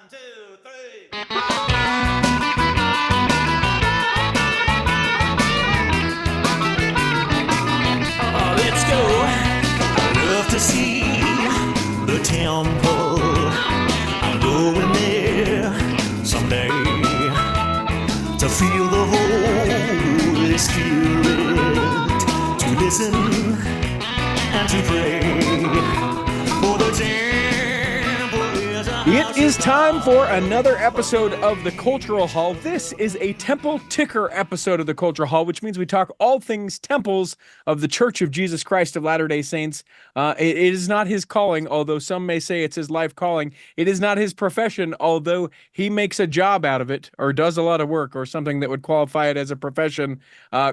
2, 3. Let's go. I love to see the temple. I'm going there someday to feel the Holy Spirit, to listen and to pray for the temple. It is time for another episode of the Cultural Hall. This is a temple ticker episode of the Cultural Hall, which means we talk all things temples of the Church of Jesus Christ of Latter-day Saints. It is not his calling, although some may say it's his life calling. It is not his profession, although he makes a job out of it, or does a lot of work, or something that would qualify it as a profession.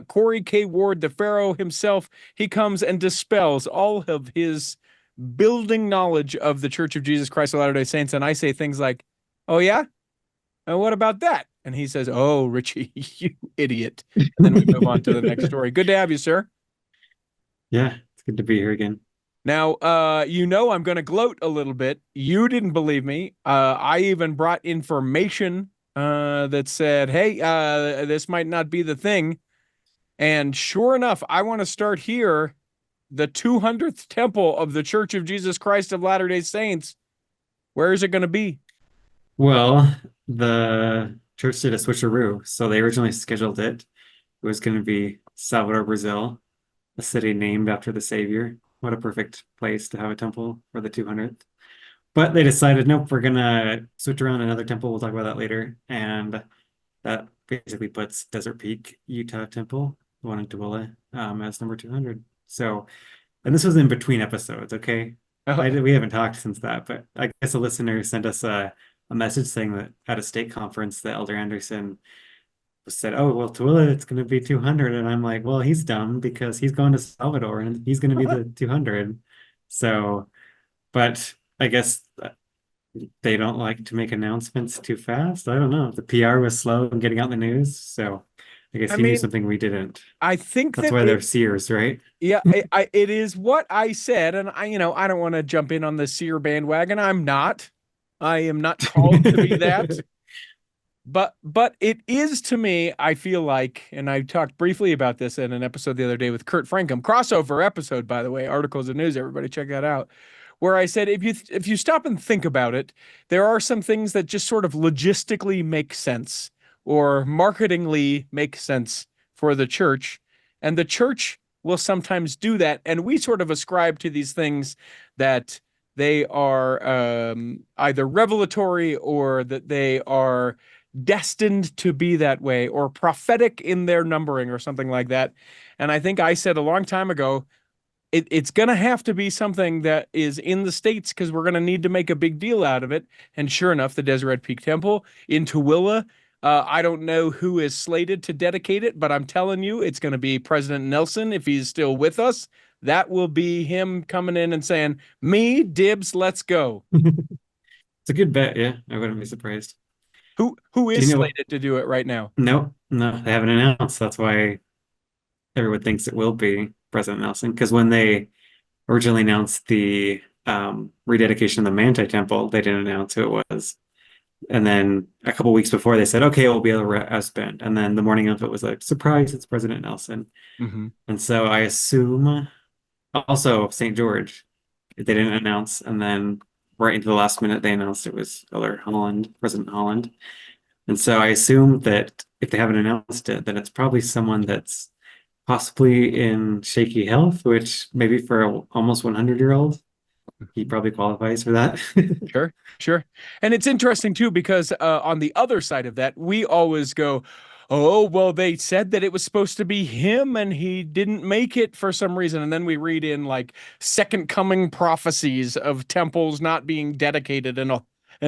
Corey K. Ward, the Pharaoh himself, he comes and dispels all of his building knowledge of the Church of Jesus Christ of Latter-day Saints, and I say things like, "Oh yeah, and what about that?" And he says, "Oh, Richie, you idiot." And then we move on to the next story. Good to have you, sir. Yeah, it's good to be here again. Now, I'm going to gloat a little bit. You didn't believe me. I even brought information that said, "Hey, this might not be the thing." And sure enough, I want to start here. The 200th temple of the Church of Jesus Christ of Latter-day Saints. Where is it going to be? Well, the church did a switcheroo. So they originally scheduled it. It was going to be Salvador, Brazil, a city named after the Savior. What a perfect place to have a temple for the 200th. But they decided, nope, we're going to switch around another temple. We'll talk about that later. And that basically puts Desert Peak, Utah Temple, the one in Tooele, as number 200. So, and this was in between episodes, okay? We haven't talked since that, but I guess a listener sent us a message saying that at a stake conference, the Elder Anderson said, "Oh, well, Tooele, it's going to be 200." And I'm like, well, he's dumb because he's going to Salvador and he's going to be the 200. So, but I guess they don't like to make announcements too fast. I don't know. The PR was slow in getting out the news. So I guess he knew something we didn't. I think that's why they're seers, right? Yeah, it is what I said, and I don't want to jump in on the seer bandwagon. I'm not. I am not called to be that. But it is to me, I feel like, and I talked briefly about this in an episode the other day with Kurt Frankham, crossover episode, by the way, articles of news, everybody check that out, where I said, if you stop and think about it, there are some things that just sort of logistically make sense or marketingly make sense for the church, and the church will sometimes do that, and we sort of ascribe to these things that they are either revelatory or that they are destined to be that way or prophetic in their numbering or something like that. And I think I said a long time ago, it's going to have to be something that is in the States because we're going to need to make a big deal out of it. And sure enough, the Deseret Peak Temple in Tooele, I don't know who is slated to dedicate it, but I'm telling you, it's going to be President Nelson if he's still with us. That will be him coming in and saying, "Me, dibs, let's go." It's a good bet, yeah. I wouldn't be surprised. Who is slated to do it right now? No, they haven't announced. That's why everyone thinks it will be President Nelson. Because when they originally announced the rededication of the Manti Temple, they didn't announce who it was. And then a couple weeks before, they said, "Okay, it will be a husband." And then the morning of it was like, "Surprise, it's President Nelson." Mm-hmm. And so I assume also St. George, they didn't announce. And then right into the last minute, they announced it was President Holland. And so I assume that if they haven't announced it, then it's probably someone that's possibly in shaky health, which maybe for an almost 100-year-old, he probably qualifies for that. Sure. And it's interesting too, because on the other side of that, we always go, "Oh, well, they said that it was supposed to be him and he didn't make it for some reason." And then we read in like second coming prophecies of temples not being dedicated and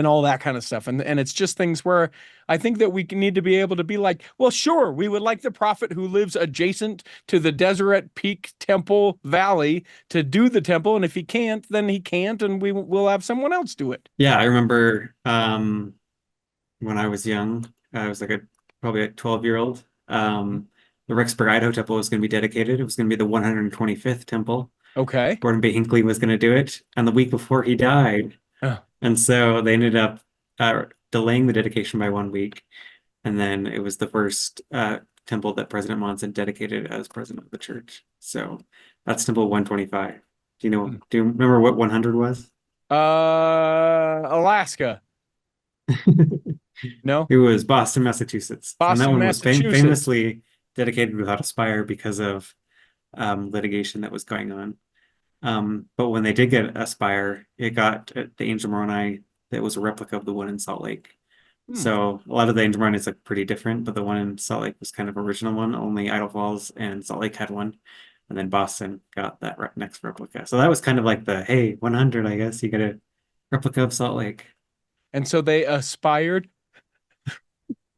all that kind of stuff. And it's just things where I think that we need to be able to be like, well, sure, we would like the prophet who lives adjacent to the Deseret Peak Temple Valley to do the temple. And if he can't, then he can't, and we'll have someone else do it. Yeah, I remember when I was young, I was like probably a 12-year-old. The Rexburg, Idaho Temple was going to be dedicated. It was going to be the 125th temple. Okay. Gordon B. Hinckley was going to do it. And the week before he died, and so they ended up delaying the dedication by 1 week. And then it was the first temple that President Monson dedicated as president of the church. So that's temple 125. Do you remember what 100 was? Alaska. No? It was Boston, Massachusetts. And that Boston, one was Massachusetts. famously dedicated without a spire because of litigation that was going on. But when they did get a spire, it got the Angel Moroni that was a replica of the one in Salt Lake. So a lot of the Angel Moronis look pretty different, but the one in Salt Lake was kind of original one. Only Idle Falls and Salt Lake had one. And then Boston got that next replica. So that was kind of like the, hey, 100, I guess. You get a replica of Salt Lake. And so they aspired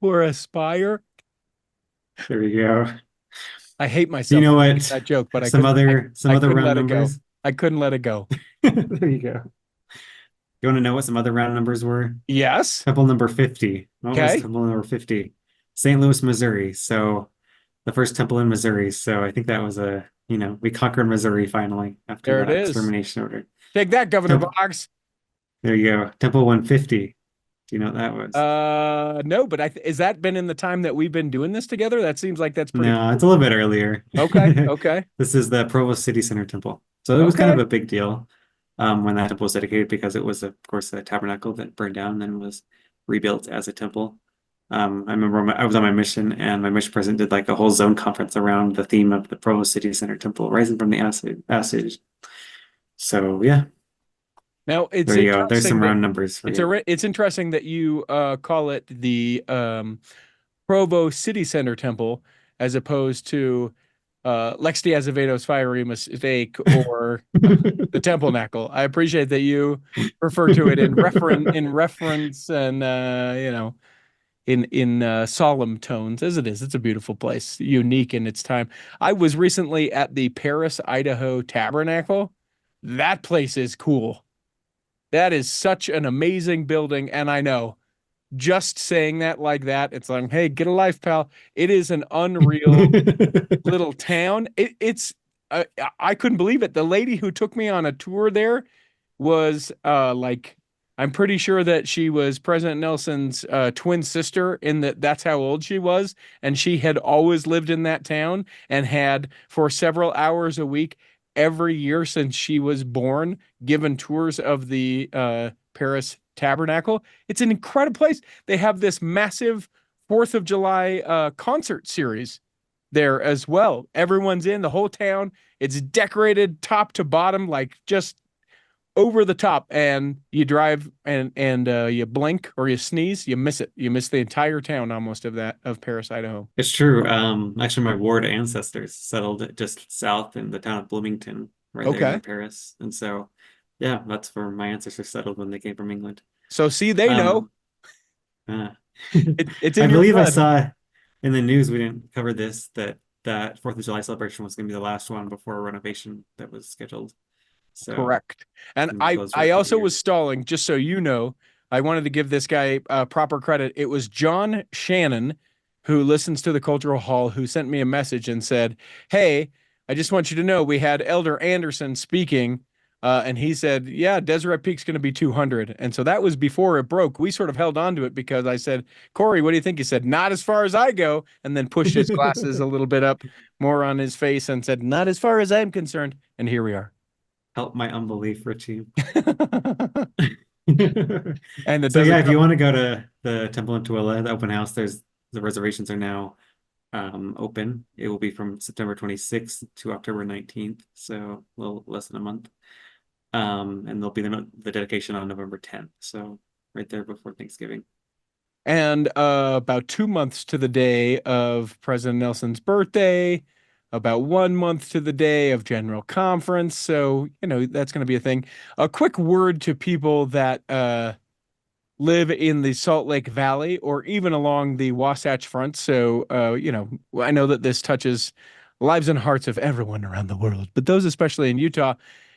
for a spire. There you go. I hate myself. You know for what? making that joke, but some other couldn't round let it go. numbers. I couldn't let it go. There you go. You want to know what some other round numbers were? Yes. Temple number 50. What was Okay. temple number 50? St. Louis, Missouri. So the first temple in Missouri. So I think that was we conquered Missouri finally after There that it is. extermination order. Take that, Governor Temple- Boggs. There you go. Temple 150. Do you know what that was? No, but has that been in the time that we've been doing this together? That seems like that's pretty. No, it's a little bit earlier. Okay. Okay. This is the Provo City Center Temple. So it was kind of Okay. a big deal when that temple was dedicated because it was, of course, a tabernacle that burned down and then was rebuilt as a temple. I remember I was on my mission and my mission president did like a whole zone conference around the theme of the Provo City Center Temple, rising from the acid. So yeah, Now it's there you go. There's some interesting round numbers for you. it's interesting that you call it the Provo City Center Temple as opposed to Lex de Azevedo's fiery mistake or the Temple-nacle. I appreciate that you refer to it in reference and in solemn tones as it is. It's a beautiful place, unique in its time. I was recently at the Paris, Idaho Tabernacle. That place is cool. That is such an amazing building, and I know just saying that like that, it's like, hey, get a life, pal. It is an unreal little town. I couldn't believe it. The lady who took me on a tour there was I'm pretty sure that she was President Nelson's twin sister that's how old she was. And she had always lived in that town and had for several hours a week every year since she was born given tours of the Paris Tabernacle. It's an incredible place. They have this massive 4th of July concert series there as well. Everyone's in the whole town. It's decorated top to bottom, like just over the top, and you drive and you blink or you sneeze, you miss it. You miss the entire town almost of Paris, Idaho. It's true. Actually, my Ward ancestors settled just south in the town of Bloomington, right there in Paris. And so, yeah, that's where my ancestors settled when they came from England. So see, they know. It's in I your believe I blood. saw in the news, we didn't cover this, that 4th of July celebration was going to be the last one before a renovation that was scheduled. So correct. And I was I also was stalling, just so you know, I wanted to give this guy proper credit. It was John Shannon, who listens to the Cultural Hall, who sent me a message and said, hey, I just want you to know we had Elder Anderson speaking. And he said, yeah, Deseret Peak's going to be 200. And so that was before it broke. We sort of held on to it because I said, Corey, what do you think? He said, not as far as I go. And then pushed his glasses a little bit up more on his face and said, not as far as I'm concerned. And here we are. Help my unbelief, Richie. And so yeah, if you want to go to the Temple in Tooele, the open house, the reservations are now open. It will be from September 26th to October 19th, so a little less than a month. And there'll be the dedication on November 10th, so right there before Thanksgiving. And about 2 months to the day of President Nelson's birthday, about 1 month to the day of General Conference. So, that's going to be a thing. A quick word to people that live in the Salt Lake Valley or even along the Wasatch Front. So, I know that this touches lives and hearts of everyone around the world, but those especially in Utah.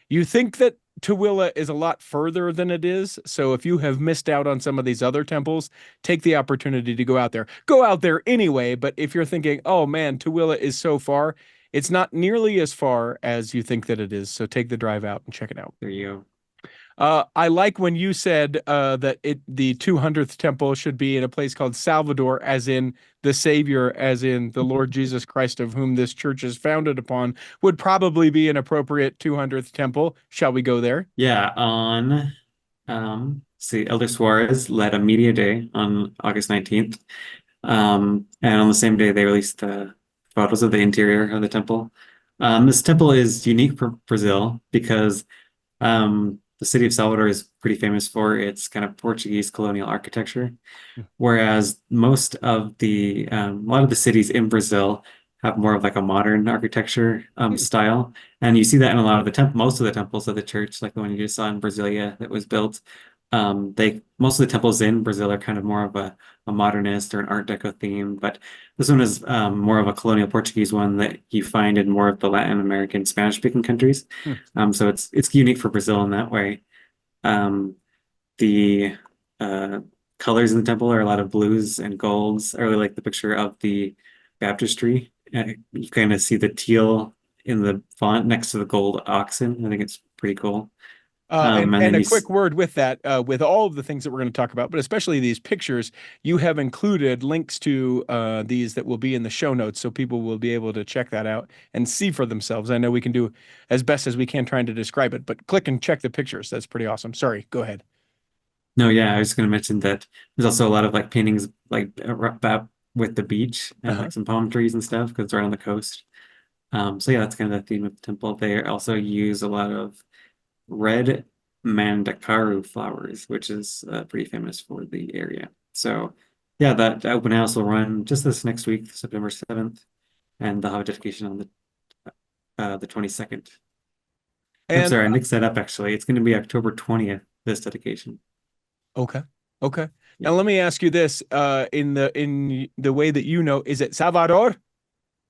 You think that Tooele is a lot further than it is. So if you have missed out on some of these other temples, take the opportunity to go out there. Go out there anyway, but if you're thinking, oh man, Tooele is so far, it's not nearly as far as you think that it is. So take the drive out and check it out. There you I like when you said that the 200th temple should be in a place called Salvador, as in the Savior, as in the Lord Jesus Christ, of whom this church is founded upon, would probably be an appropriate 200th temple. Shall we go there? Yeah, on see, Elder Soares led a media day on August 19th. And on the same day they released the photos of the interior of the temple. This temple is unique for Brazil because the city of Salvador is pretty famous for its kind of Portuguese colonial architecture, whereas a lot of the cities in Brazil have more of like a modern architecture style, and you see that in a lot of most of the temples of the church, like the one you just saw in Brasilia that was built. Most of the temples in Brazil are kind of more of a modernist or an Art Deco theme, but this one is more of a colonial Portuguese one that you find in more of the Latin American Spanish-speaking countries. So it's unique for Brazil in that way. The colors in the temple are a lot of blues and golds. I really like the picture of the baptistry. You kind of see the teal in the font next to the gold oxen. I think it's pretty cool. And a quick word with that, with all of the things that we're going to talk about, but especially these pictures, you have included links to these that will be in the show notes, so people will be able to check that out and see for themselves. I know we can do as best as we can trying to describe it, but click and check the pictures. That's pretty awesome. Sorry, go ahead. No, yeah, I was going to mention that there's also a lot of like paintings like with the beach and like some palm trees and stuff because it's right on the coast. So yeah, that's kind of the theme of the temple. They also use a lot of red mandacaru flowers, which is pretty famous for the area. So yeah, that open house will run just this next week, September 7th, and they'll have a dedication on the 22nd. I'm And sorry, I mixed that up actually. It's going to be October 20th, this dedication. okay. Yeah. Now let me ask you this: in the way that you know, is it Salvador?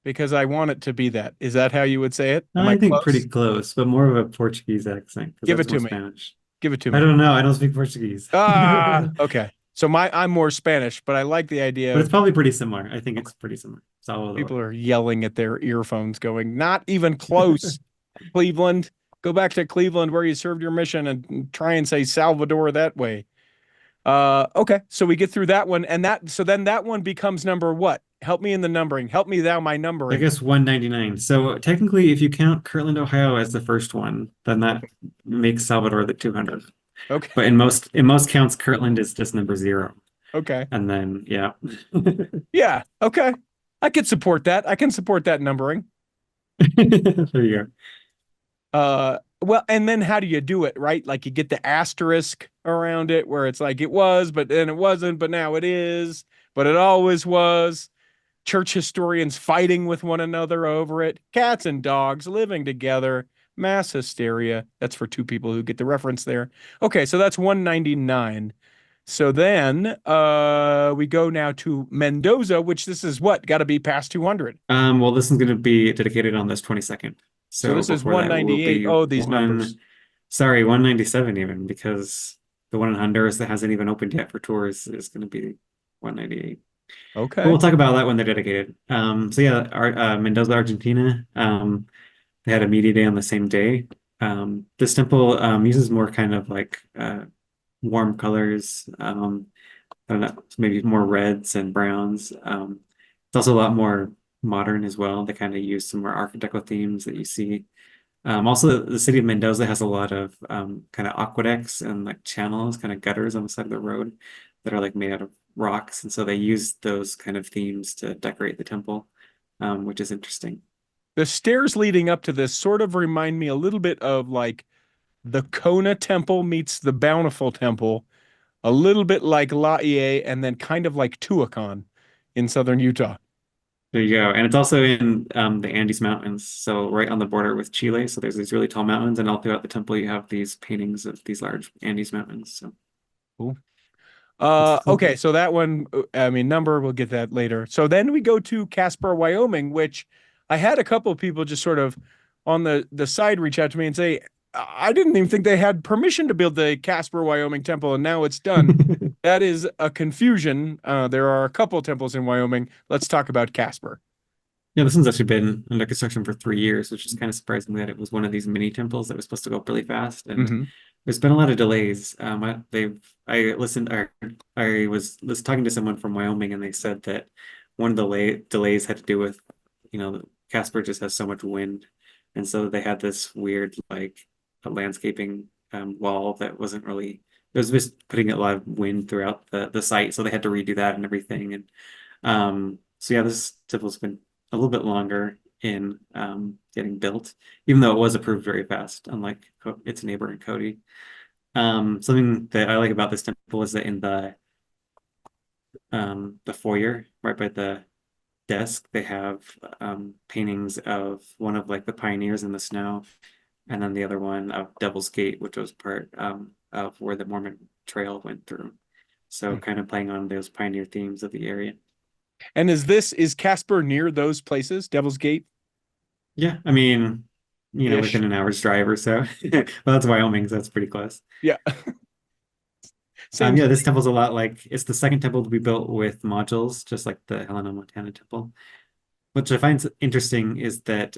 Because I want it to be that. Is that how you would say it? Am I think close? pretty close, but more of a Portuguese accent because Give that's it to more me. Spanish. Give it to I me. don't know. I don't speak Portuguese. Okay. So I'm more Spanish, but I like the idea But of it's probably pretty similar. I think it's pretty similar. Salvador. people are yelling at their earphones, going, "Not even close." Cleveland, go back to Cleveland where you served your mission and try and say Salvador that way. Okay, so we get through that one, and then that one becomes number what? Help me in the numbering. Help me thou my I numbering. guess 199. So technically, if you count Kirtland, Ohio as the first one, then that makes Salvador the 200. Okay. But in most counts, Kirtland is just number 0. Okay. And then yeah. Yeah. Okay. I could support that. I can support that numbering. There you Well, and then how do you do it, right? Like you get the asterisk around it where it's like it was, but then it wasn't, but now it is, but it always was. Church historians fighting with one another over it. Cats and dogs living together. Mass hysteria. That's for 2 people who get the reference there. Okay, so that's 199. So then we go now to Mendoza, which this is what? Got to be past 200. go. Well, this is going to be dedicated on this 22nd. So this is before that will 198. be Oh, these numbers. Sorry, 197 even, because the one in Honduras that hasn't even opened yet for tours is going to be 198. Okay. But we'll talk about that when they're dedicated. So yeah, Mendoza, Argentina. They had a media day on the same day. This temple uses more kind of like warm colors. I don't know, maybe more reds and browns. It's also a lot more modern as well. They kind of use some more Art Deco themes that you see. Also, the city of Mendoza has a lot of kind of aqueducts and like channels, kind of gutters on the side of the road that are like made out of rocks, and so they use those kind of themes to decorate the temple, which is interesting. The stairs leading up to this sort of remind me a little bit of like the Kona Temple meets the Bountiful Temple, a little bit like Laie, and then kind of like Tuacahn in southern Utah. There you go. And it's also in the Andes Mountains, so right on the border with Chile. So there's these really tall mountains, and all throughout the temple you have these paintings of these large Andes Mountains. So Cool. it's cool. Okay, so that one, I mean, number, we'll get that later. So then we go to Casper, Wyoming, which I had a couple of people just sort of on the side reach out to me and say, I didn't even think they had permission to build the Casper, Wyoming temple, and now it's done. That is a confusion. There are a couple temples in Wyoming. Let's talk about Casper. Yeah, this one's actually been under construction for 3 years, which is kind of surprising that it was one of these mini temples that was supposed to go up really fast. And There's been a lot of delays. I was talking to someone from Wyoming, and they said that one of the delays had to do with, Casper just has so much wind, and so they had this weird like a landscaping wall that wasn't really. It was just putting a lot of wind throughout the site, so they had to redo that and everything. And so yeah, this temple's been a little bit longer in getting built, even though it was approved very fast, unlike its neighbor in Cody. Something that I like about this temple is that in the foyer, right by the desk, they have paintings of one of like the pioneers in the snow, and then the other one of Devil's Gate, which was part of where the Mormon trail went through. So kind of playing on those pioneer themes of the area. And is Casper near those places, Devil's Gate? Yeah, I mean, Ish. within an hour's drive or so. Well, that's Wyoming, so that's pretty close. Yeah. Same. Yeah, this temple's a lot like it's the second temple to be built with modules, just like the Helena, Montana temple. Which I find interesting is that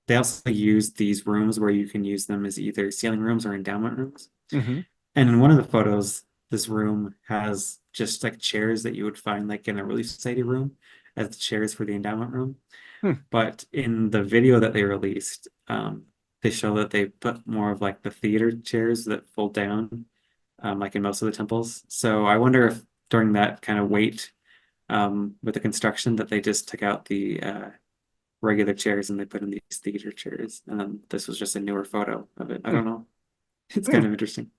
they also use these rooms where you can use them as either sealing rooms or endowment rooms. Mhm. And in one of the photos, this room has just like chairs that you would find like in a Relief Society room as chairs for the endowment room. Hmm. But in the video that they released, they show that they put more of like the theater chairs that fold down, like in most of the temples. So I wonder if during that kind of wait with the construction that they just took out the regular chairs and they put in these theater chairs. And then this was just a newer photo of it. I don't know. It's kind of interesting.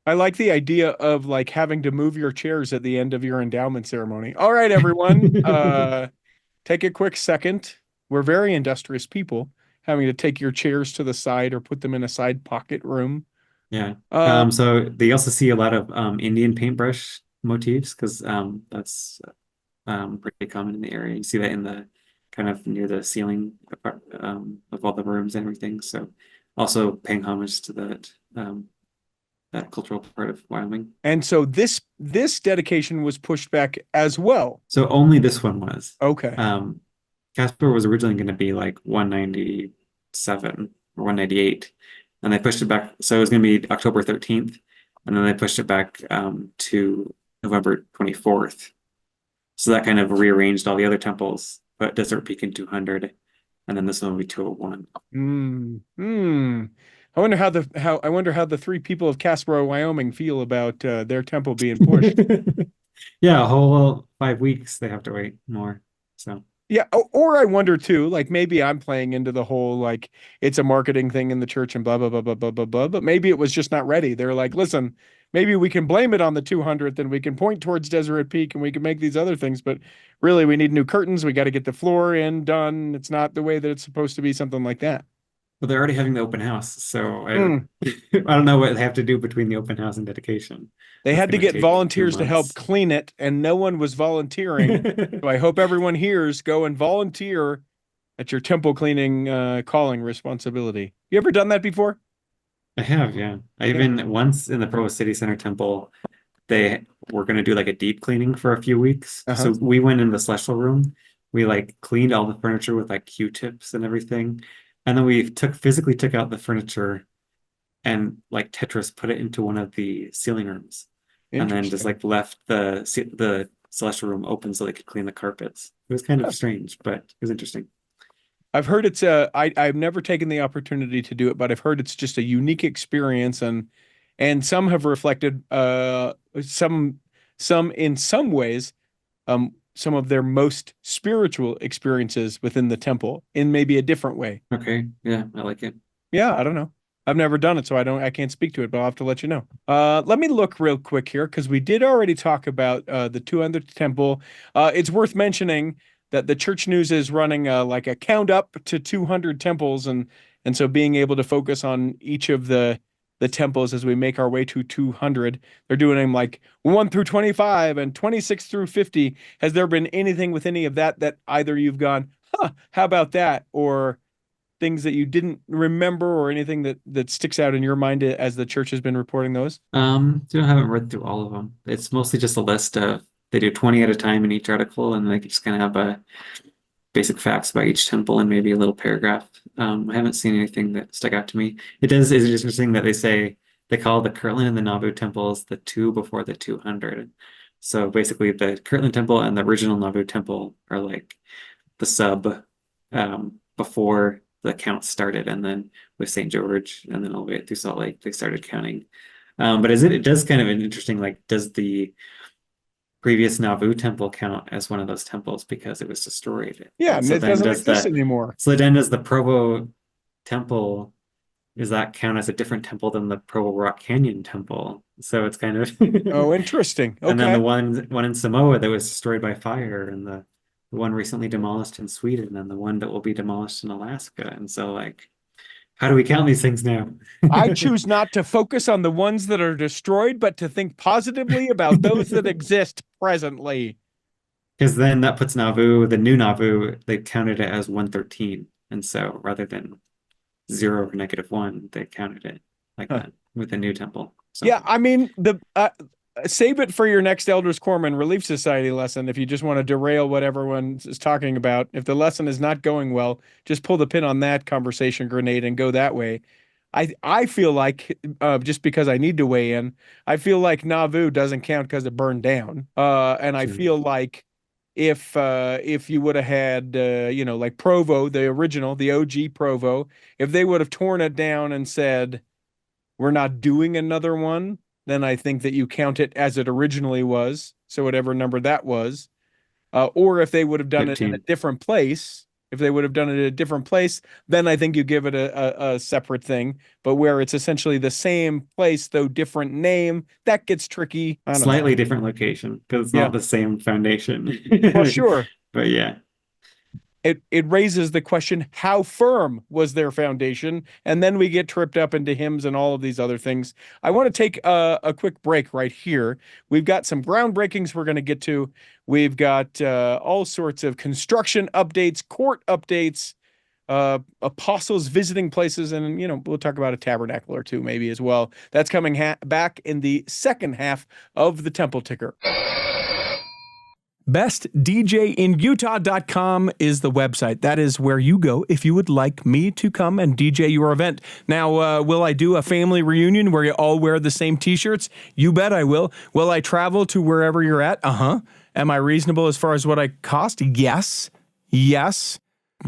I like the idea of like having to move your chairs at the end of your endowment ceremony. All right, everyone, take a quick second. We're very industrious people, having to take your chairs to the side or put them in a side pocket room. Yeah. So they also see a lot of Indian paintbrush motifs because that's pretty common in the area. You see that in the kind of near the ceiling of all the rooms and everything. So also paying homage to that cultural part of Wyoming. And so this dedication was pushed back as well. So only this one was. Okay. Casper was originally going to be like 197 or 198, and they pushed it back. So it was going to be October 13th, and then they pushed it back to November 24th. So that kind of rearranged all the other temples, put Desert Peak in 200, and then this one will be 201. I wonder how the three people of Casper, Wyoming feel about their temple being pushed. Yeah, a whole 5 weeks they have to wait more. So yeah, or I wonder too, like maybe I'm playing into the whole like it's a marketing thing in the church and blah blah blah blah blah blah blah. But maybe it was just not ready. They're like, listen, maybe we can blame it on the 200th and we can point towards Deseret Peak and we can make these other things, but really we need new curtains. We got to get the floor in done. It's not the way that it's supposed to be. Something like that. But they're already having the open house, so I don't know what they have to do between the open house and dedication. They had to get volunteers to help months. clean it, and no one was volunteering. So I hope everyone hears go and volunteer at your temple cleaning calling responsibility. You ever done that before? I have, yeah. I even once in the Provo City Center temple, they were going to do like a deep cleaning for a few weeks. So we went in the celestial room. We like cleaned all the furniture with like Q-tips and everything. And then we physically took out the furniture and like Tetris put it into one of the ceiling rooms. And then just like left the celestial room open so they could clean the carpets. It was kind of strange, but it was interesting. I've heard it's I've never taken the opportunity to do it, but I've heard it's just a unique experience, and some have reflected some in some ways some of their most spiritual experiences within the temple in maybe a different way. Okay, yeah, I like it. Yeah, I don't know. I've never done it, so I can't speak to it, but I'll have to let you know. Let me look real quick here because we did already talk about the 200th temple. It's worth mentioning that the Church News is running like a count up to 200 temples, and so being able to focus on each of the temples as we make our way to 200. They're doing them like 1 through 25 and 26 through 50. Has there been anything with any of that either you've gone, how about that? Or things that you didn't remember or anything that sticks out in your mind as the church has been reporting those? I haven't read through all of them. It's mostly just a list of, they do 20 at a time in each article, and they just kind of have basic facts about each temple and maybe a little paragraph. I haven't seen anything that stuck out to me. It's interesting that they call the Kirtland and the Nauvoo temples the two before the 200. So basically the Kirtland temple and the original Nauvoo temple are like the sub before the count started, and then with St. George and then all the way through Salt Lake, they started counting. But it does kind of an interesting, like, does the previous Nauvoo temple count as one of those temples because it was destroyed? Yeah, And and so it then doesn't does exist anymore. So then does the Provo temple, does that count as a different temple than the Provo Rock Canyon temple? So it's kind of Oh, interesting. And then Okay. the one in Samoa that was destroyed by fire, and the one recently demolished in Sweden, and the one that will be demolished in Alaska. And so, like, how do we count these things now? I choose not to focus on the ones that are destroyed, but to think positively about those that exist presently. Because then that puts Nauvoo, the new Nauvoo, they counted it as 113. And so rather than 0 or -1, they counted it like that with the new temple. So Yeah, I mean, save it for your next Elders Quorum and Relief Society lesson if you just want to derail what everyone is talking about. If the lesson is not going well, just pull the pin on that conversation grenade and go that way. I feel like, just because I need to weigh in, I feel like Nauvoo doesn't count because it burned down. And I feel like if you would have had, like Provo, the original, the OG Provo, if they would have torn it down and said, we're not doing another one, then I think that you count it as it originally was. So whatever number that was. Or if they would have done it in a 15. different place, then I think you give it a separate thing. But where it's essentially the same place, though different name, that gets tricky. I don't know. Slightly different location because it's Yeah. not the same foundation. Well, sure. But yeah. It raises the question, how firm was their foundation? And then we get tripped up into hymns and all of these other things. I want to take a quick break right here. We've got some groundbreakings we're going to get to. We've got all sorts of construction updates, court updates, apostles visiting places, and we'll talk about a tabernacle or two maybe as well. That's coming back in the second half of the Temple Ticker. BestDJinUtah.com is the website. That is where you go if you would like me to come and DJ your event. Now, will I do a family reunion where you all wear the same t-shirts? You bet I will. Will I travel to wherever you're at? Am I reasonable as far as what I cost? Yes.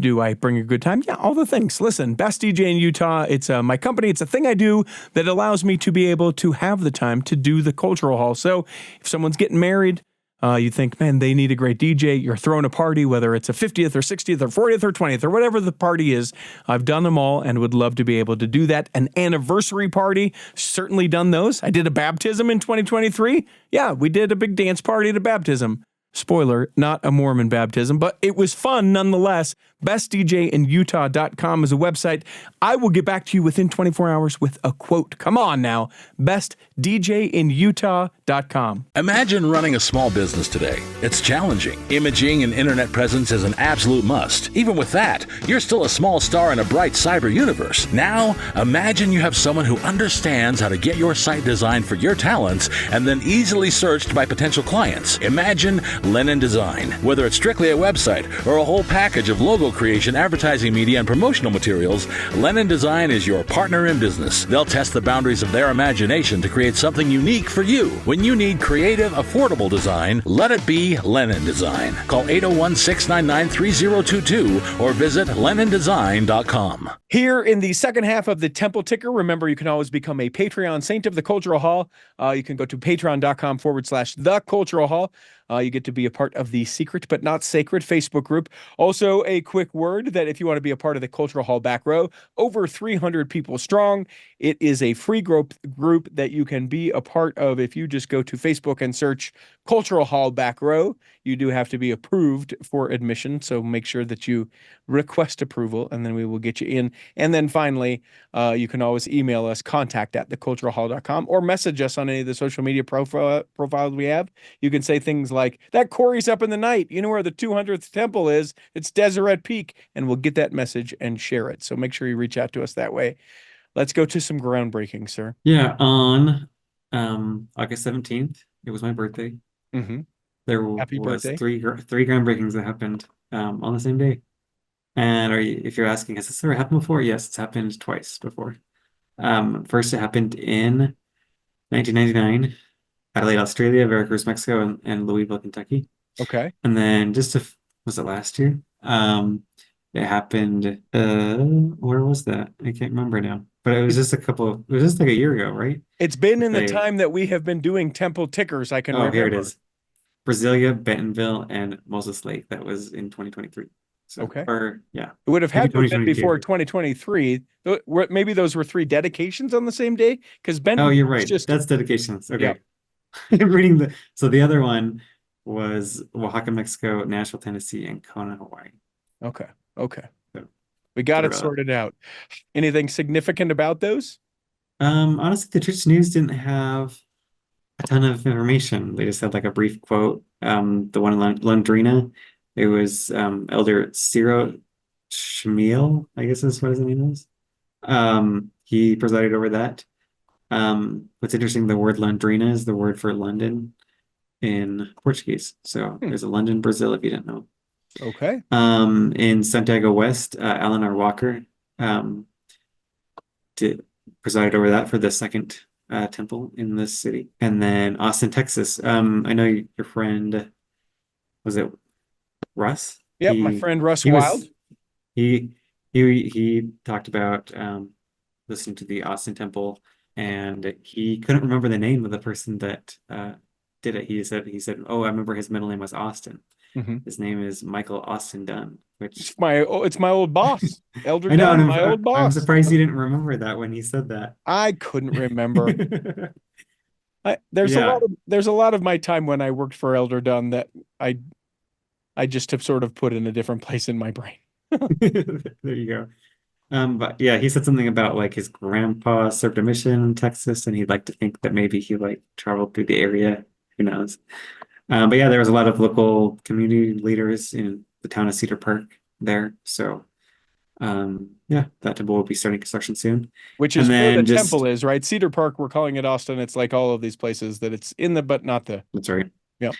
Do I bring a good time? Yeah, all the things. Listen, Best DJ in Utah, it's my company. It's a thing I do that allows me to be able to have the time to do the cultural hall. So if someone's getting married, you think, man, they need a great DJ. You're throwing a party, whether it's a 50th or 60th or 40th or 20th or whatever the party is. I've done them all and would love to be able to do that. An anniversary party, certainly done those. I did a baptism in 2023. Yeah, we did a big dance party at a baptism. Spoiler, not a Mormon baptism, but it was fun nonetheless. BestDJinUtah.com is a website. I will get back to you within 24 hours with a quote. Come on now. BestDJinUtah.com. Imagine running a small business today. It's challenging. Imaging and internet presence is an absolute must. Even with that, you're still a small star in a bright cyber universe. Now, imagine you have someone who understands how to get your site designed for your talents and then easily searched by potential clients. Imagine Lennon Design. Whether it's strictly a website or a whole package of logo creation, advertising media, and promotional materials, Lennon Design is your partner in business. They'll test the boundaries of their imagination to create something unique for you. When you need creative, affordable design, let it be Lennon Design. Call 801-699-3022 or visit LennonDesign.com. Here in the second half of the Temple Ticker, remember you can always become a Patreon saint of the Cultural Hall. You can go to patreon.com/The Cultural Hall. You get to be a part of the secret but not sacred Facebook group. Also, a quick word that if you want to be a part of the Cultural Hall back row, over 300 people strong. It is a free group that you can be a part of if you just go to Facebook and search Cultural Hall back row. You do have to be approved for admission, so make sure that you request approval, and then we will get you in. And then finally, you can always email us, contact@theculturalhall.com, or message us on any of the social media profiles we have. You can say things like, that quarry's up in the night. You know where the 200th temple is? It's Deseret Peak. And we'll get that message and share it. So make sure you reach out to us that way. Let's go to some groundbreaking, sir. Yeah, on August 17th, it was my birthday. Mm-hmm. There Happy was birthday. three groundbreakings that happened. on the same day. And if you're asking, has this ever happened before? Yes, it's happened twice before. First, it happened in 1999, Adelaide, Australia, Veracruz, Mexico, and Louisville, Kentucky. Okay. And then was it last year? It happened, where was that? I can't remember now. But it was just like a year ago, right? It's been in the They, time that we have been doing temple tickers, I can oh, here it remember. is. Brasilia, Bentonville, and Moses Lake. That was in 2023. So, Okay. or yeah, It would have maybe had to have been 2022. before 2023. Maybe those were 3 dedications on the same day, because Oh, you're Bentonville's right. just That's dedications. yeah. Okay. I'm reading so the other one was Oaxaca, Mexico, Nashville, Tennessee, and Kona, Hawaii. Okay. Okay. So, We got sorry it about that. sorted out. Anything significant about those? Honestly, the church news didn't have a ton of information. They just had like a brief quote. The one in Londrina, it was Elder Ciro Shmiel, I guess is what his name is. He presided over that. What's interesting, the word Londrina is the word for London in Portuguese. So there's a London, Brazil, if you didn't know. Okay. In Santiago West, Alan R. Walker presided over that for the second temple in this city. And then Austin, Texas. I know your friend, was it Russ? Yep, my friend Russ he Wild. was he talked about listening to the Austin temple, and he couldn't remember the name of the person that did it. He said, "Oh, I remember his middle name was Austin. Mhm. His name is Michael Austin Dunn," which It's my old boss, Elder I know, Dunn, and my old I'm boss. surprised he didn't remember that when he said that. I couldn't remember. There's Yeah. a lot of my time when I worked for Elder Dunn that I just have sort of put in a different place in my brain. There you go. But yeah, he said something about like his grandpa served a mission in Texas, and he'd like to think that maybe he like traveled through the area. Who knows? But yeah, there was a lot of local community leaders in the town of Cedar Park there. So yeah, that temple will be starting construction soon. Which And is where the then temple is, right? Cedar Park, we're calling it Austin. It's like all of these places that it's in the, but not the. That's right. Yep.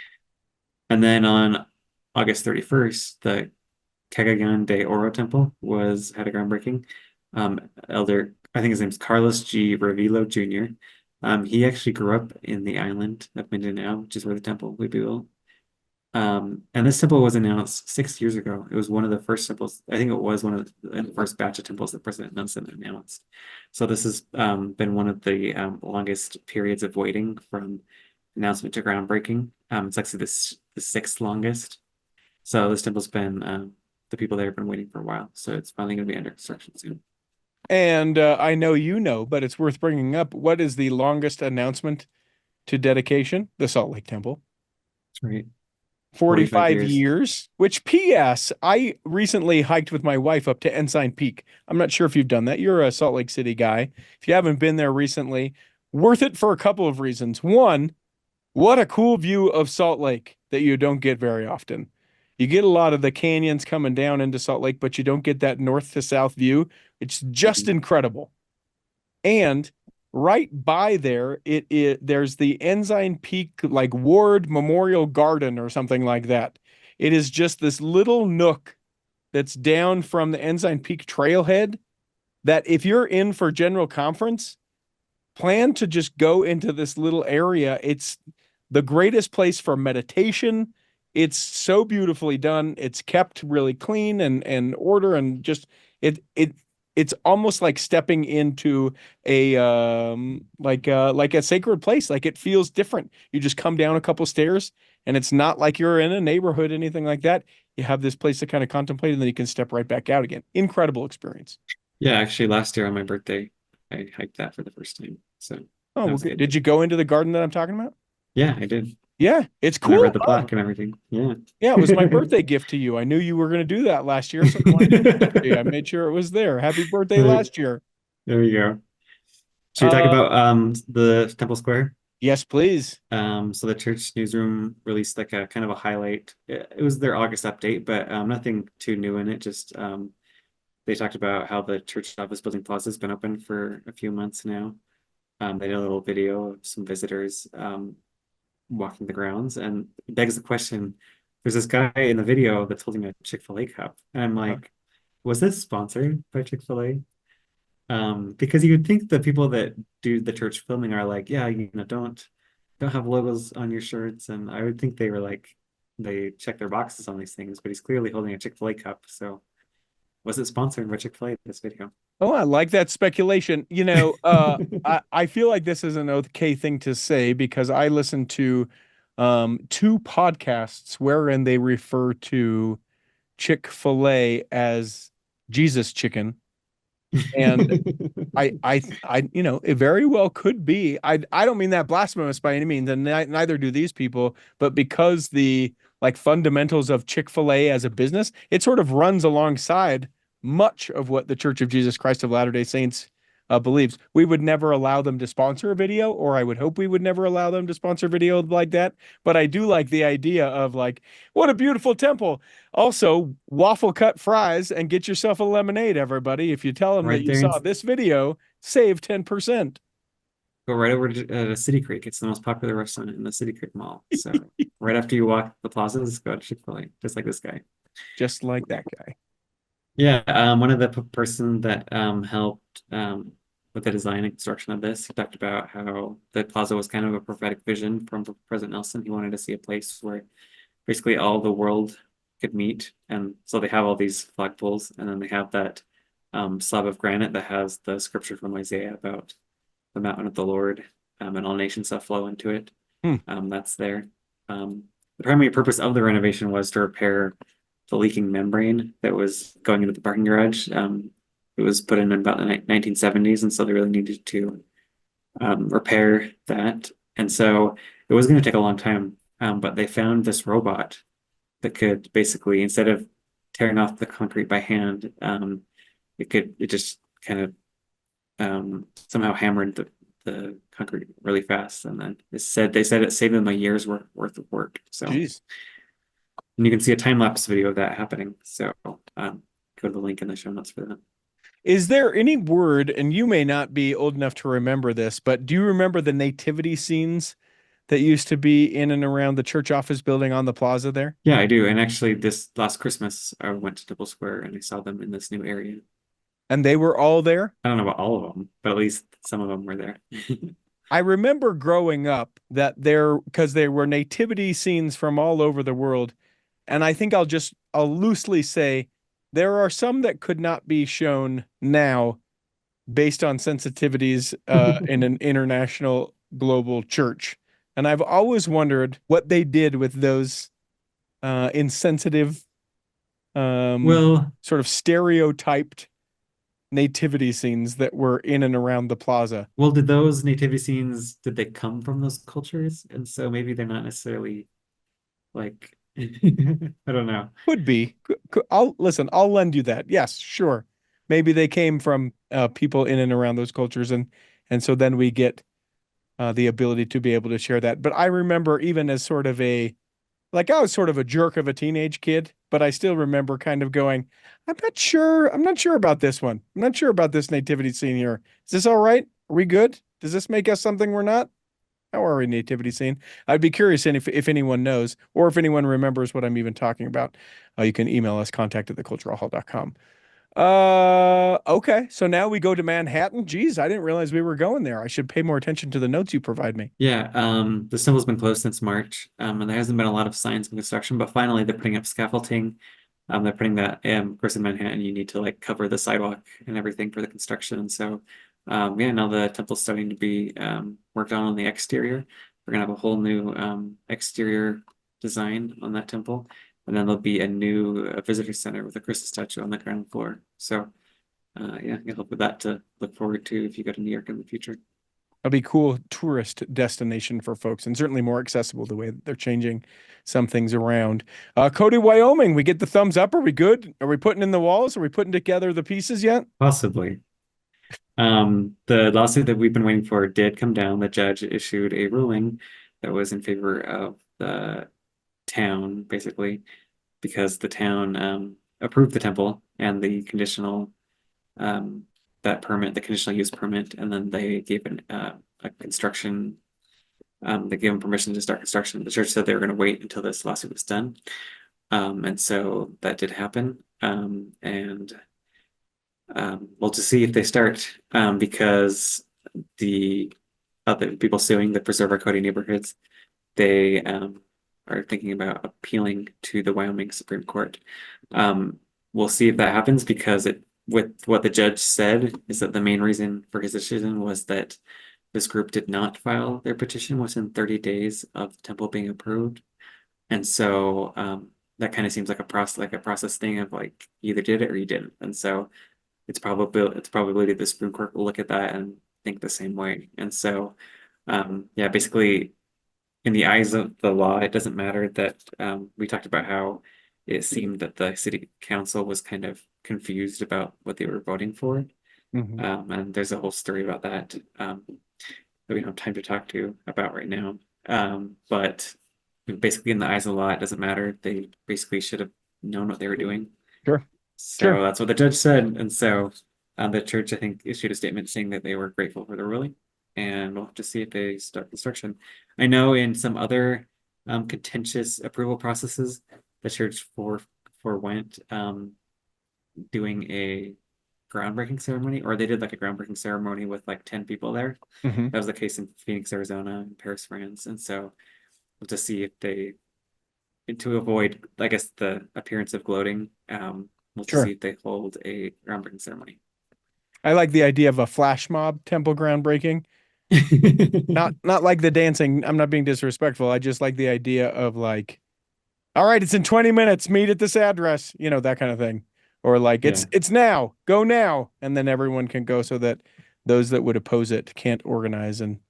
And then on August 31st, the Cagayan de Oro Temple had a groundbreaking. Elder, I think his name's Carlos G. Revilo Jr. He actually grew up in the island of Mindanao, which is where the temple will be built. And this temple was announced 6 years ago. It was one of the first temples. I think it was one of the first batch of temples that President Nelson announced. So this has been one of the longest periods of waiting from announcement to groundbreaking. It's actually the 6th longest. So this temple's been the people there have been waiting for a while. So it's finally going to be under construction soon. And I know you know, but it's worth bringing up. What is the longest announcement to dedication? The Salt Lake Temple. That's right. 45 years. Which, P.S., I recently hiked with my wife up to Ensign Peak. I'm not sure if you've done that. You're a Salt Lake City guy. If you haven't been there recently, worth it for a couple of reasons. One, what a cool view of Salt Lake that you don't get very often. You get a lot of the canyons coming down into Salt Lake, but you don't get that north to south view. It's just incredible. And right by there, there's the Ensign Peak like Ward Memorial Garden or something like that. It is just this little nook that's down from the Ensign Peak trailhead that if you're in for general conference, plan to just go into this little area. It's the greatest place for meditation. It's so beautifully done. It's kept really clean and order, and just it's almost like stepping into a like a sacred place. Like it feels different. You just come down a couple stairs and it's not like you're in a neighborhood, anything like that. You have this place to kind of contemplate, and then you can step right back out again. Incredible experience. Yeah, actually last year on my birthday, I hiked that for the first time. So Oh, well, good. did you go into the garden that I'm talking about? Yeah, I did. Yeah, it's And I cool. read the plaque and everything. Yeah. Yeah, it was my birthday gift to you. I knew you were going to do that last year, so I wanted to give it to you. I made sure it was there. Happy birthday last year. There we go. Should we talk about the Temple Square? Yes, please. So the church newsroom released like a kind of a highlight. It was their August update, but nothing too new in it. Just they talked about how the church office building plaza has been open for a few months now. They did a little video of some visitors walking the grounds, and it begs the question, there's this guy in the video that's holding a Chick-fil-A cup, and I'm like, was this sponsored by Chick-fil-A? Because you would think the people that do the church filming are like, yeah, don't have logos on your shirts, and I would think they were like, they check their boxes on these things, but he's clearly holding a Chick-fil-A cup. So was it sponsored by Chick-fil-A, this video? Oh, I like that speculation. I feel like this is an okay thing to say because I listen to two podcasts wherein they refer to Chick-fil-A as Jesus chicken. And it very well could be. I don't mean that blasphemous by any means, and neither do these people. But because the like fundamentals of Chick-fil-A as a business, it sort of runs alongside much of what the Church of Jesus Christ of Latter-day Saints believes. We would never allow them to sponsor a video, or I would hope we would never allow them to sponsor a video like that. But I do like the idea of like, what a beautiful temple. Also, waffle cut fries and get yourself a lemonade, everybody. If you tell them Right that you there, saw this video, save 10%. go right over to City Creek. It's the most popular restaurant in the City Creek Mall. So right after you walk the plazas, go to Chick-fil-A, just like this guy. Just like that guy. Yeah, one of the person that helped with the design and construction of this, he talked about how the plaza was kind of a prophetic vision from President Nelson. He wanted to see a place where basically all the world could meet, and so they have all these flagpoles, and then they have that slab of granite that has the scripture from Isaiah about the mountain of the Lord, and all nations shall flow into it. That's there. The primary purpose of the renovation was to repair the leaking membrane that was going into the parking garage. It was put in about the 1970s, and so they really needed to repair that. And so it was going to take a long time, but they found this robot that could basically, instead of tearing off the concrete by hand, it just kind of somehow hammered the concrete really fast, and then they said it saved them a year's worth of work. So. Jeez. And you can see a time-lapse video of that happening. So go to the link in the show notes for that. Is there any word, and you may not be old enough to remember this, but do you remember the nativity scenes that used to be in and around the church office building on the plaza there? Yeah, I do. And actually, this last Christmas, I went to Temple Square and I saw them in this new area. And they were all there? I don't know about all of them, but at least some of them were there. I remember growing up that because there were nativity scenes from all over the world. And I think I'll loosely say there are some that could not be shown now based on sensitivities in an international global church. And I've always wondered what they did with those insensitive, Well, sort of stereotyped nativity scenes that were in and around the plaza. did those nativity scenes, did they come from those cultures? And so maybe they're not necessarily like, I don't know. Could be. I'll lend you that. Yes, sure. Maybe they came from people in and around those cultures, and so then we get the ability to be able to share that. But I remember even as sort of I was sort of a jerk of a teenage kid, but I still remember kind of going, I'm not sure about this one. I'm not sure about this nativity scene here. Is this all right? Are we good? Does this make us something we're not? How are we nativity scene? I'd be curious if anyone knows, or if anyone remembers what I'm even talking about. You can email us, contact@theculturalhall.com. Okay. So now we go to Manhattan. Geez, I didn't realize we were going there. I should pay more attention to the notes you provide me. Yeah, the symbol's been closed since March, and there hasn't been a lot of signs of construction, but finally they're putting up scaffolding. They're putting that, of course, in Manhattan, you need to like cover the sidewalk and everything for the construction. And so, yeah, now the temple's starting to be worked on the exterior. We're gonna have a whole new exterior design on that temple. And then there'll be a new visitor center with a crystal statue on the ground floor. So, yeah, you'll have that to look forward to if you go to New York in the future. It'll be a cool tourist destination for folks, and certainly more accessible the way that they're changing some things around. Cody, Wyoming, we get the thumbs up. Are we good? Are we putting in the walls? Are we putting together the pieces yet? Possibly. The lawsuit that we've been waiting for did come down. The judge issued a ruling that was in favor of the town, basically, because the town approved the temple and the conditional that permit, the conditional use permit, and then they gave a construction They gave them permission to start construction. The church said they were going to wait until this lawsuit was done. And so that did happen. And we'll just see if they start, because the other people suing the Preserve Our Cody neighborhoods, they are thinking about appealing to the Wyoming Supreme Court. We'll see if that happens, because with what the judge said is that the main reason for his decision was that this group did not file their petition within 30 days of the temple being approved. And so that kind of seems like a process thing of like, you either did it or you didn't. And so it's probability the Supreme Court will look at that and think the same way. And so yeah, basically in the eyes of the law, it doesn't matter that we talked about how it seemed that the city council was kind of confused about what they were voting for. And there's a whole story about that that we don't have time to talk to about right now. But basically in the eyes of the law, it doesn't matter. They basically should have known what they were doing. Sure. So that's what the judge said. And so the church, I think, issued a statement saying that they were grateful for the ruling, and we'll have to see if they start construction. I know in some other contentious approval processes, the church forewent doing a groundbreaking ceremony, or they did like a groundbreaking ceremony with like 10 people there. That was the case in Phoenix, Arizona, and Paris, France. And so we'll just see if they, to avoid, I guess, the appearance of gloating, we'll just see if they hold a groundbreaking ceremony. I like the idea of a flash mob temple groundbreaking. Not like the dancing. I'm not being disrespectful. I just like the idea of like, all right, it's in 20 minutes, meet at this address, that kind of thing. Or like, it's now, go now. And then everyone can go, so that those that would oppose it can't organize and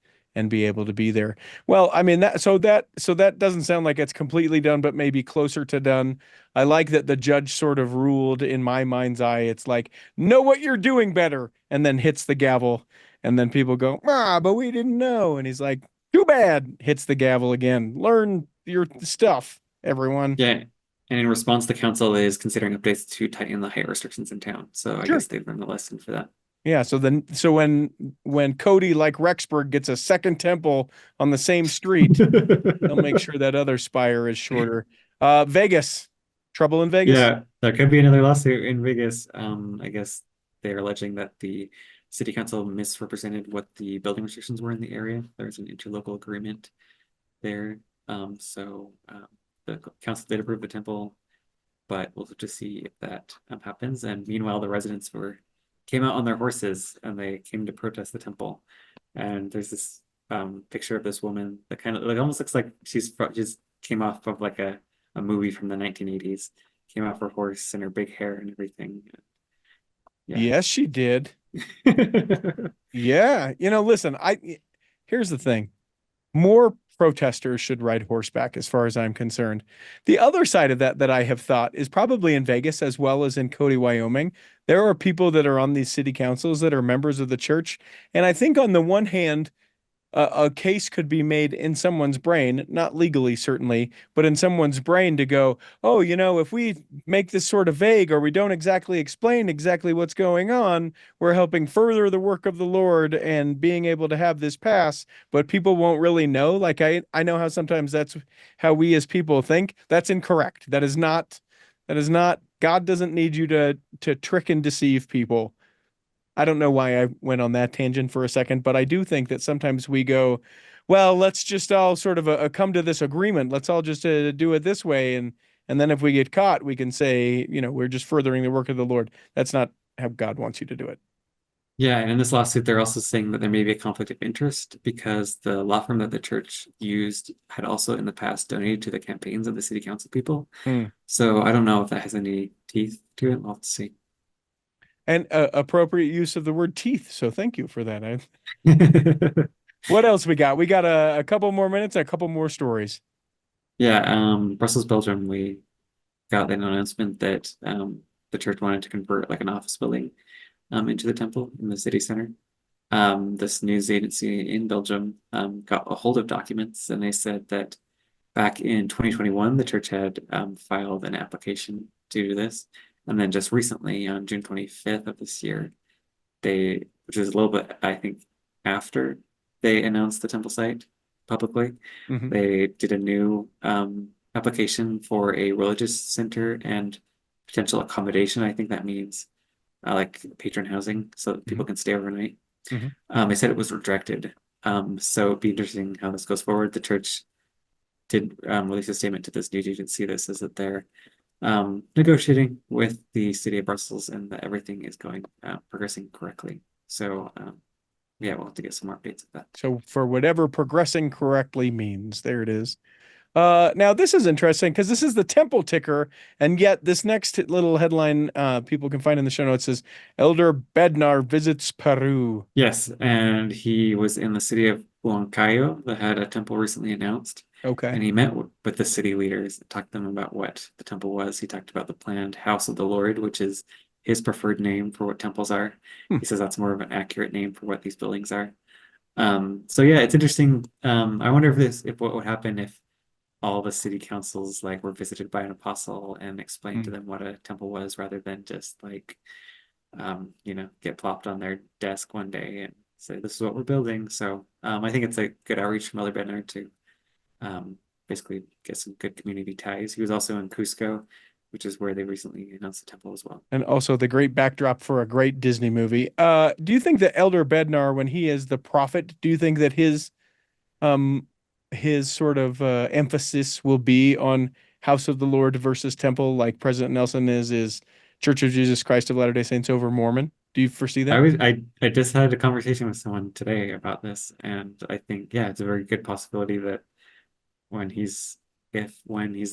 be able to be there. Well, I mean, that doesn't sound like it's completely done, but maybe closer to done. I like that the judge sort of ruled, in my mind's eye, it's like, know what you're doing better, and then hits the gavel, and then people go, but we didn't know. And he's like, too bad, hits the gavel again. Learn your stuff, everyone. Yeah. And in response, the council is considering updates to tighten the height restrictions in town. So I guess they've learned the lesson for that. Yeah, so when Cody, like Rexburg, gets a second temple on the same street, they'll make sure that other spire is shorter. Vegas, trouble in Vegas? Yeah, there could be another lawsuit in Vegas. I guess they're alleging that the city council misrepresented what the building restrictions were in the area. There's an interlocal agreement there. So the council did approve the temple, but we'll have to see if that happens. And meanwhile, the residents came out on their horses, and they came to protest the temple. And there's this picture of this woman that kind of like almost looks like she's just came off of like a movie from the 1980s. Came off her horse and her big hair and everything. Yeah. Yes, she did. Yeah, listen, here's the thing. More protesters should ride horseback, as far as I'm concerned. The other side of that I have thought is probably in Vegas as well as in Cody, Wyoming. There are people that are on these city councils that are members of the church. And I think on the one hand, a case could be made in someone's brain, not legally certainly, but in someone's brain to go, oh, if we make this sort of vague, or we don't exactly explain exactly what's going on, we're helping further the work of the Lord and being able to have this pass, but people won't really know. Like I know how sometimes that's how we as people think. That's incorrect. That is not, God doesn't need you to trick and deceive people. I don't know why I went on that tangent for a second, but I do think that sometimes we go, well, let's just all sort of come to this agreement. Let's all just do it this way. And then if we get caught, we can say, we're just furthering the work of the Lord. That's not how God wants you to do it. Yeah, and in this lawsuit, they're also saying that there may be a conflict of interest, because the law firm that the church used had also in the past donated to the campaigns of the city council people. So I don't know if that has any teeth to it. We'll have to see. And appropriate use of the word teeth. So thank you for that. What else we got? We got a couple more minutes, a couple more stories. Yeah, Brussels, Belgium, we got an announcement that the church wanted to convert like an office building into the temple in the city center. This news agency in Belgium got a hold of documents, and they said that back in 2021, the church had filed an application to do this. And then just recently, on June 25th of this year, which is a little bit, I think, after they announced the temple site, publicly. Mhm. They did a new application for a religious center and potential accommodation. I think that means like patron housing so that people can stay overnight. Mhm. They said it was rejected. So it'd be interesting how this goes forward. The church did release a statement to this news agency that says that they're negotiating with the city of Brussels and that everything is going progressing correctly. So yeah, we'll have to get some more updates of that. So for whatever progressing correctly means, there it is. Now this is interesting because this is the temple ticker, and yet this next little headline people can find in the show notes says Elder Bednar visits Peru. Yes, and he was in the city of Huancayo that had a temple recently announced. Okay. And he met with the city leaders, talked to them about what the temple was. He talked about the planned House of the Lord, which is his preferred name for what temples are. He says that's more of an accurate name for what these buildings are. So yeah, it's interesting. I wonder if what would happen if all the city councils like were visited by an apostle and explained to them what a temple was rather than just like get plopped on their desk one day and say this is what we're building. So I think it's a good outreach from Elder Bennett to basically get some good community ties. He was also in Cusco, which is where they recently announced the temple as well. And also the great backdrop for a great Disney movie. Do you think that Elder Bednar, when he is the prophet, do you think that his sort of emphasis will be on House of the Lord versus Temple, like President Nelson is Church of Jesus Christ of Latter-day Saints over Mormon? Do you foresee that? I just had a conversation with someone today about this, and I think it's a very good possibility that when he's the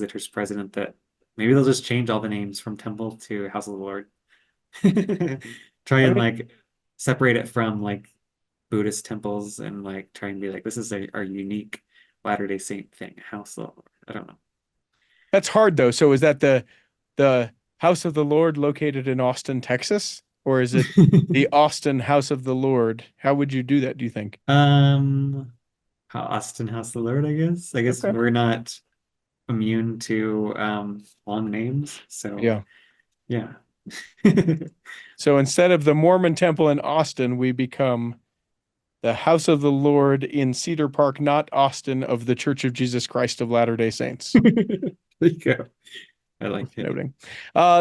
church president, that maybe they'll just change all the names from Temple to House of the Lord. Try and like separate it from like Buddhist temples and like try and be like, this is our unique Latter-day Saint thing, House of the Lord. I don't know. That's hard though. So is that the House of the Lord located in Austin, Texas? Or is it the Austin House of the Lord? How would you do that, do you think? Austin House of the Lord, I guess. I guess Okay. we're not immune to long names. So Yeah. yeah. So instead of the Mormon temple in Austin, we become the House of the Lord in Cedar Park, not Austin, of the Church of Jesus Christ of Latter-day Saints. There you go. I like it. Noting.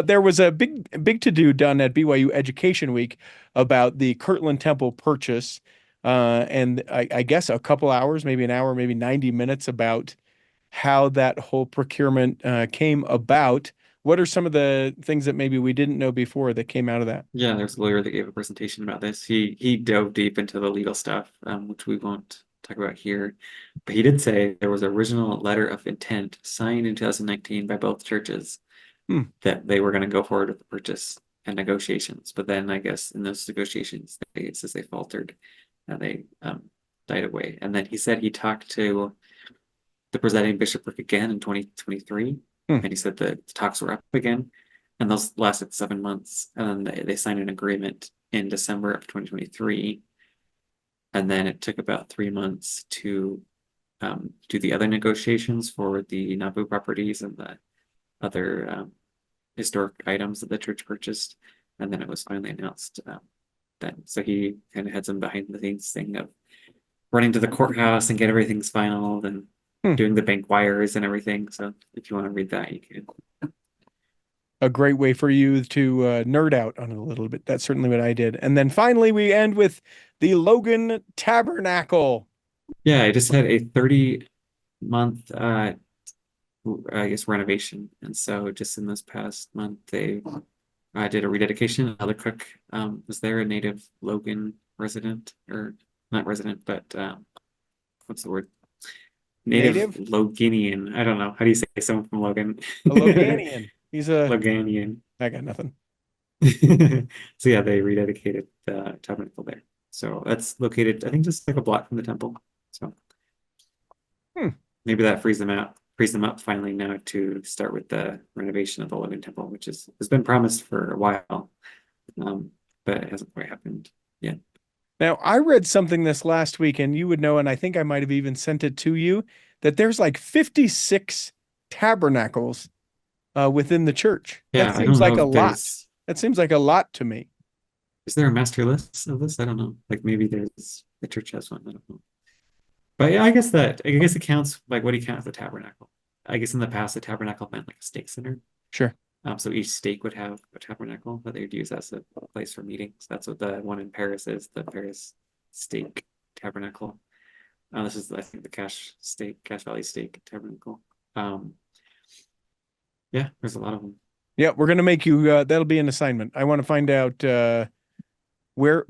There was a big to-do done at BYU Education Week about the Kirtland Temple purchase. And I guess a couple hours, maybe an hour, maybe 90 minutes about how that whole procurement came about. What are some of the things that maybe we didn't know before that came out of that? Yeah, there's a lawyer that gave a presentation about this. He dove deep into the legal stuff, which we won't talk about here. But he did say there was an original letter of intent signed in 2019 by both churches that they were going to go forward with the purchase and negotiations. But then I guess in those negotiations, it says they faltered and they died away. And then he said he talked to the presiding bishopric again in 2023. And he said the talks were up again. And those lasted 7 months. And then they signed an agreement in December of 2023. And then it took about 3 months to do the other negotiations for the Nauvoo properties and the other historic items that the church purchased. And then it was finally announced then. So he kind of had some behind the scenes thing of running to the courthouse and get everything's final and doing the bank wires and everything. So if you want to read that, you can. A great way for you to nerd out on it a little bit. That's certainly what I did. And then finally, we end with the Logan Tabernacle. Yeah, I just had a 30-month, I guess, renovation. And so just in this past month, I did a rededication. Another cook was there, a native Logan resident, or not resident, but what's the word? Native Loganian. I don't know. How do you say someone from Logan? A Loganian. He's a Loganian. I got nothing. So yeah, they rededicated the tabernacle there. So that's located, I think, just like a block from the temple. So maybe that frees them up finally now to start with the renovation of the Logan Temple, which has been promised for a while, but it hasn't quite happened yet. Now, I read something this last week, and you would know, and I think I might have even sent it to you, that there's like 56 tabernacles within the church. Yeah, that seems like a lot. there's That seems like a lot to me. Is there a master list of this? I don't know. Like maybe the church has one. I don't know. But yeah, I guess it counts. Like, what do you count as a tabernacle? I guess in the past, a tabernacle meant like a stake center. Sure. So each stake would have a tabernacle that they would use as a place for meetings. That's what the one in Paris is, the Paris stake tabernacle. This is, I think, the Cache Valley stake tabernacle. Yeah, there's a lot of them. Yeah, we're gonna make you. That'll be an assignment. I want to find out where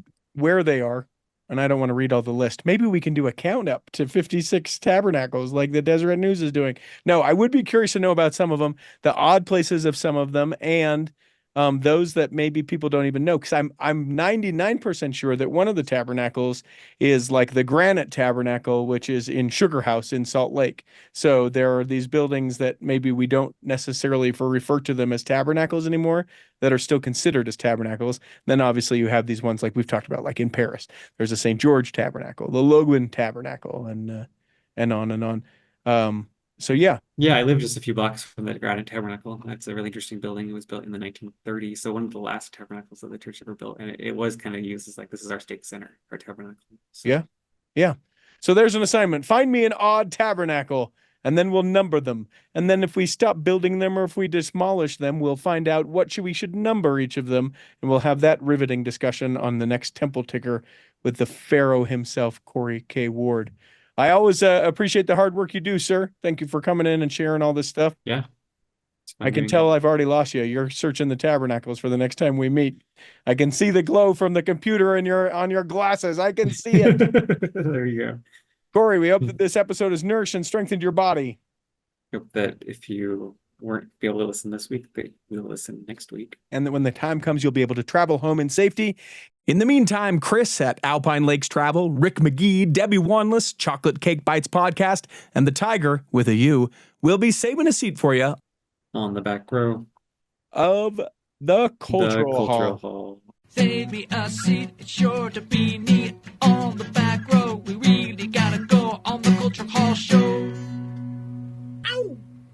they are, and I don't want to read all the list. Maybe we can do a count up to 56 tabernacles, like the Deseret News is doing. No, I would be curious to know about some of them, the odd places of some of them, and those that maybe people don't even know. Because I'm 99% sure that one of the tabernacles is like the Granite Tabernacle, which is in Sugar House in Salt Lake. So there are these buildings that maybe we don't necessarily refer to them as tabernacles anymore, that are still considered as tabernacles. Then obviously you have these ones like we've talked about, like in Paris. There's a St. George Tabernacle, the Logan Tabernacle, and on and on. So yeah, Yeah, I live just a few blocks from the Granite Tabernacle. That's a really interesting building. It was built in the 1930s, so one of the last tabernacles that the church ever built, and it was kind of used as like, this is our stake center, our tabernacle. So, yeah. So there's an assignment. Find me an odd tabernacle, and then we'll number them. And then if we stop building them or if we demolish them, we'll find out we should number each of them, and we'll have that riveting discussion on the next Temple Ticker with the Pharaoh himself, Corey K. Ward. I always appreciate the hard work you do, sir. Thank you for coming in and sharing all this stuff. yeah. I can tell I've already lost you. You're searching the tabernacles for the next time we meet. I can see the glow from the computer on your glasses. I can see it. There you go. Corey, we hope that this episode has nourished and strengthened your body. Hope that if you weren't be able to listen this week, that you'll listen next week. And that when the time comes, you'll be able to travel home in safety. In the meantime, Chris at Alpine Lakes Travel, Rick McGee, Debbie Wanless, Chocolate Cake Bites Podcast, and the Tiger with a U will be saving a seat for you On the back row of the Cultural Hall. Save me a seat, it's sure to be neat on the back row. We really gotta go on the Cultural Hall show.